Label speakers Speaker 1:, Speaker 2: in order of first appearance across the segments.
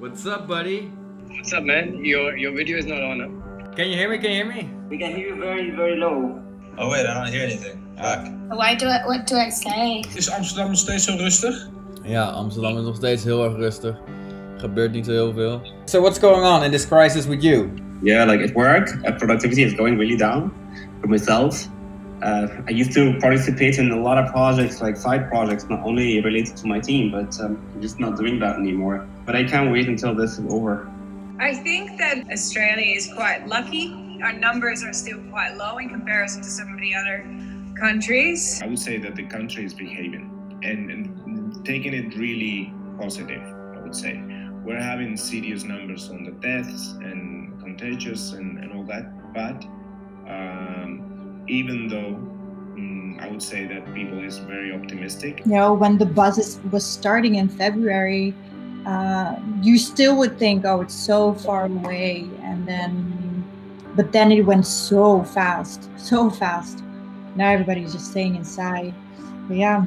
Speaker 1: What's up, buddy?
Speaker 2: What's up, man? Your video is not on, huh?
Speaker 1: Can you hear me? Can you hear me?
Speaker 3: We can hear you very, very low.
Speaker 4: Oh wait, I don't hear anything. Fuck.
Speaker 5: What do I say?
Speaker 6: Is Amsterdam nog steeds zo rustig?
Speaker 1: Ja, Amsterdam is nog steeds heel erg rustig. Gebeurt niet zo heel veel. So what's going on in this crisis with you?
Speaker 3: Yeah, like at work, productivity is going really down for myself. I used to participate in a lot of projects, like side projects, not only related to my team, but I'm just not doing that anymore. But I can't wait until this is over.
Speaker 7: I think that Australia is quite lucky. Our numbers are still quite low in comparison to some of the other countries.
Speaker 6: I would say that the country is behaving and taking it really positive, I would say. We're having serious numbers on the deaths and contagious and all that, but even though I would say that people is very optimistic.
Speaker 8: You know, when the buzz was starting in February, you still would think, oh, it's so far away, but then it went so fast. Now everybody's just staying inside. But yeah.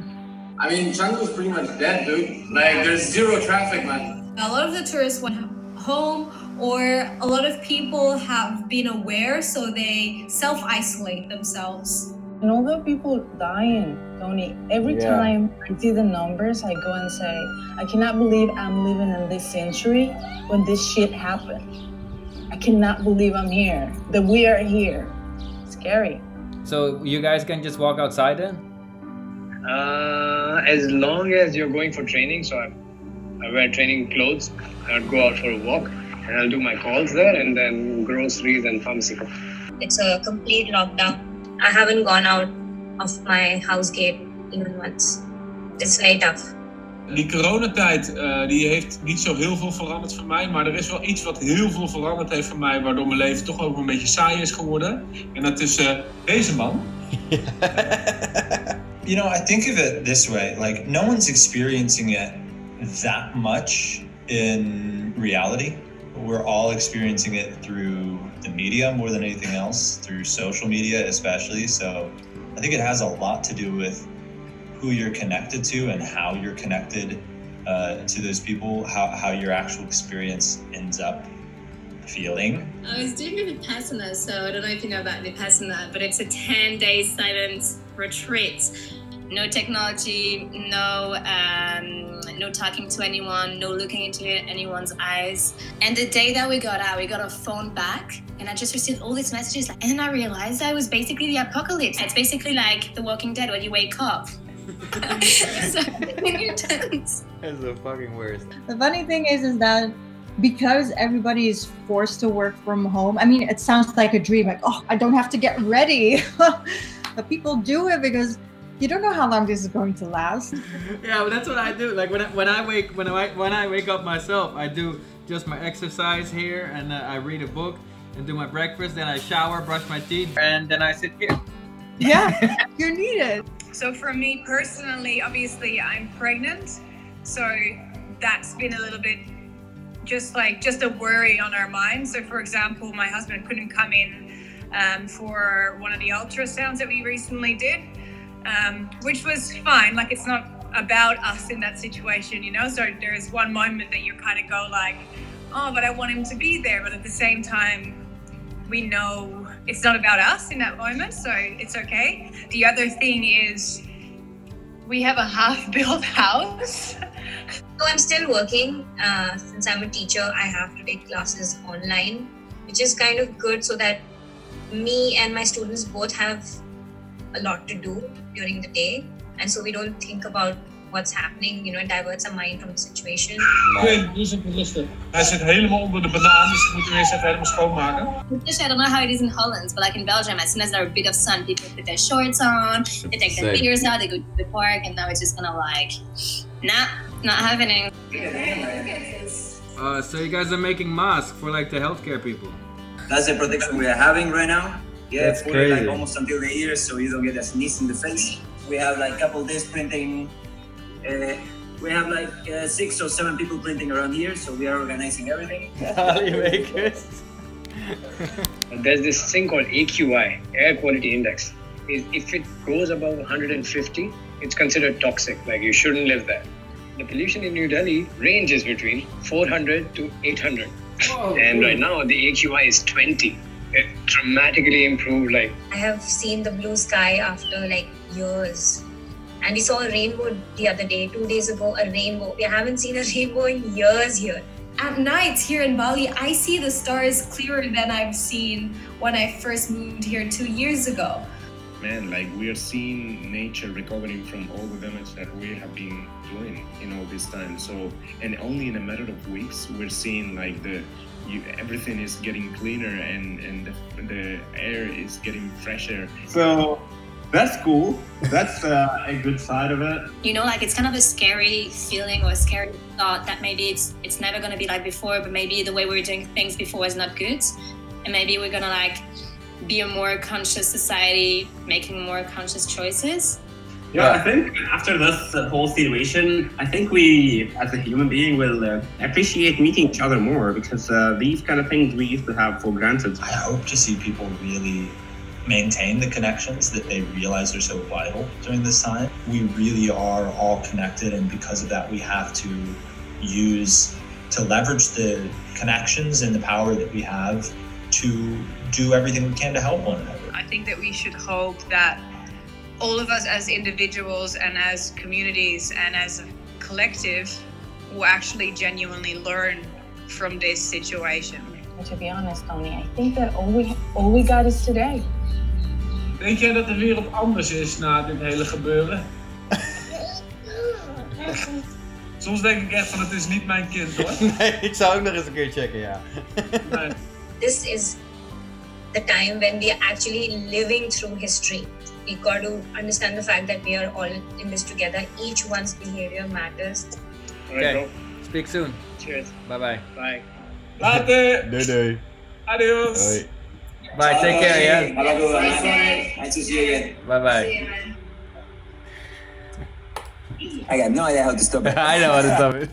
Speaker 9: I mean, Chengdu's pretty much dead, dude. Like, there's zero traffic, man.
Speaker 5: A lot of the tourists went home, or a lot of people have been aware, so they self-isolate themselves.
Speaker 10: And all the people dying, Tony, every time I see the numbers, I go and say, I cannot believe I'm living in this century when this shit happened. I cannot believe I'm here, that we are here. It's scary.
Speaker 1: So you guys can just walk outside then?
Speaker 2: As long as you're going for training, so I wear training clothes, I'll go out for a walk and I'll do my calls there, and then groceries and pharmacy.
Speaker 5: It's a complete lockdown. I haven't gone out of my house gate even once. It's very tough.
Speaker 6: Die coronatijd die heeft niet zo heel veel veranderd voor mij, maar er is wel iets wat heel veel veranderd heeft voor mij, waardoor mijn leven toch ook een beetje saai is geworden. En dat is deze man.
Speaker 4: You know, I think of it this way, like no one's experiencing it that much in reality. We're all experiencing it through the media more than anything else, through social media especially. So I think it has a lot to do with who you're connected to and how you're connected to those people, how your actual experience ends up feeling.
Speaker 5: I was doing a Vipassana, so I don't know if you know about Vipassana, but it's a 10-day silent retreat. No technology, no talking to anyone, no looking into anyone's eyes. And the day that we got out, we got a phone back, and I just received all these messages. And then I realized that it was basically the apocalypse. It's basically like The Walking Dead when you wake up. So,
Speaker 1: That's the fucking worst.
Speaker 8: The funny thing is that because everybody is forced to work from home, I mean, it sounds like a dream, like, oh, I don't have to get ready. But people do it because you don't know how long this is going to last.
Speaker 1: Yeah, but that's what I do. Like when I wake up myself, I do just my exercise here, and I read a book and do my breakfast. Then I shower, brush my teeth, and then I sit here.
Speaker 8: Yeah, you need it.
Speaker 7: So for me personally, obviously I'm pregnant, so that's been a little bit just a worry on our minds. So for example, my husband couldn't come in for one of the ultrasounds that we recently did. Which was fine, like it's not about us in that situation, you know? So there is one moment that you kind of go like, oh, but I want him to be there. But at the same time, we know it's not about us in that moment, so it's okay. The other thing is we have a half-built house.
Speaker 5: So I'm still working. Since I'm a teacher, I have to take classes online, which is kind of good so that me and my students both have a lot to do during the day, and so we don't think about what's happening, you know, it diverts our mind from the situation.
Speaker 6: Hij zit helemaal onder de banaan, dus ik moet hem eerst even helemaal schoonmaken.
Speaker 5: I don't know how it is in Holland, but like in Belgium, as soon as there's a bit of sun, people put their shorts on, they take their beers out, they go to the park, and now it's just gonna like, nah, not happening.
Speaker 1: So you guys are making masks for like the healthcare people.
Speaker 3: That's the protection we are having right now. Yeah,
Speaker 1: That's crazy.
Speaker 3: Like almost until the ear, so you don't get a sneeze in the face. We have like a couple days printing. We have like 6 or 7 people printing around here, so we are organizing everything.
Speaker 1: Polymakers.
Speaker 2: There's this thing called AQI, Air Quality Index. If it goes above 150, it's considered toxic, like you shouldn't live there. the pollution in New Delhi ranges between 400 to 800.
Speaker 1: Whoa,
Speaker 2: And
Speaker 1: cool.
Speaker 2: right now the AQI is 20. It dramatically improved. Like,
Speaker 5: I have seen the blue sky after like years. And we saw a rainbow the other day, 2 days ago, a rainbow. We haven't seen a rainbow in years here.
Speaker 11: At night here in Bali, I see the stars clearer than I've seen when I first moved here 2 years ago.
Speaker 6: Man, like we are seeing nature recovering from all the damage that we have been doing in all this time. So, and only in a matter of weeks, we're seeing like everything is getting cleaner and the air is getting fresher.
Speaker 3: So that's cool. That's a good side of it.
Speaker 5: You know, like it's kind of a scary feeling or a scary thought that maybe it's never gonna be like before, but maybe the way we were doing things before is not good. And maybe we're gonna like be a more conscious society, making more conscious choices.
Speaker 3: Yeah, I think after this whole situation, I think we, as a human being, will appreciate meeting each other more, because these kind of things we used to have for granted.
Speaker 4: I hope to see people really maintain the connections that they realize are so vital during this time. We really are all connected, and because of that, we have to leverage the connections and the power that we have to do everything we can to help one another.
Speaker 7: I think that we should hope that all of us as individuals and as communities and as a collective will actually genuinely learn from this situation.
Speaker 10: To be honest, Tony, I think that all we got is today.
Speaker 12: Denk jij dat de wereld anders is na dit hele gebeuren? Soms denk ik echt van het is niet mijn kind hoor.
Speaker 1: Nee, ik zou ook nog eens een keer checken, ja.
Speaker 12: Nee.
Speaker 5: This is the time when we are actually living through history. We got to understand the fact that we are all in this together. Each one's behavior matters.
Speaker 1: Okay, speak soon.
Speaker 2: Cheers.
Speaker 1: Bye-bye.
Speaker 2: Bye.
Speaker 12: Later.
Speaker 1: Doei.
Speaker 12: Adios.
Speaker 1: Hoi. Bye, take care, yeah?
Speaker 9: Nice to see you again.
Speaker 1: Bye-bye.
Speaker 9: I got no idea how to stop it.
Speaker 1: I know how to stop it.